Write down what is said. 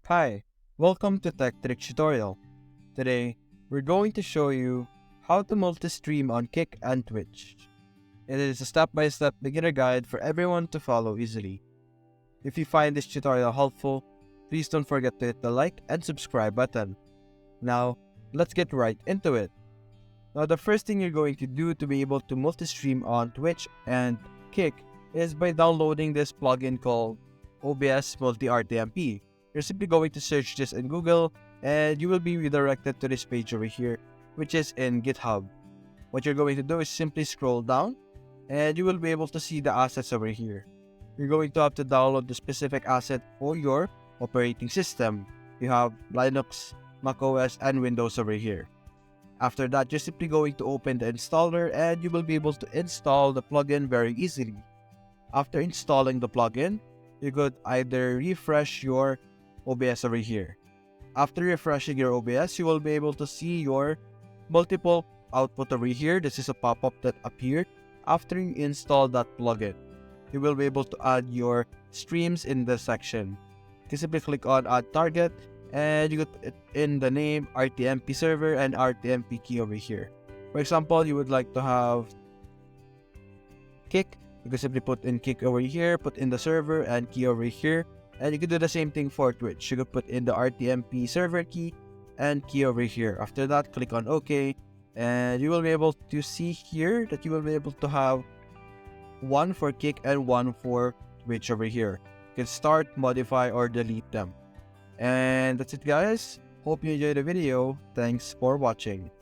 Hi, welcome to Tech Trick Tutorial. Today, we're going to show you how to multi-stream on Kick and Twitch. It is a step-by-step beginner guide for everyone to follow easily. If you find this tutorial helpful, please don't forget to hit the like and subscribe button. Now, let's get right into it. Now, the first thing you're going to do to be able to multi-stream on Twitch and Kick is by downloading this plugin called OBS Multi-RTMP. You're simply going to search this in Google and you will be redirected to this page over here, which is in GitHub. What you're going to do is simply scroll down and you will be able to see the assets over here. You're going to have to download the specific asset for your operating system. You have Linux, macOS, and Windows over here. After that, you're simply going to open the installer and you will be able to install the plugin very easily. After installing the plugin, you could either refresh your OBS over here. After refreshing your OBS, you will be able to see your multiple output over here. This is a pop-up that appeared after you install that plugin. You will be able to add your streams in this section. You can simply click on Add Target and you could put in the name, RTMP server, and RTMP key over here. For example, you would like to have Kick. You can simply put in Kick over here, put in the server and key over here. And you can do the same thing for Twitch. You could put in the RTMP server key and key over here. After that, click on OK. And you will be able to see here that you will be able to have one for Kick and one for Twitch over here. You can start, modify, or delete them. And that's it, guys. Hope you enjoyed the video. Thanks for watching.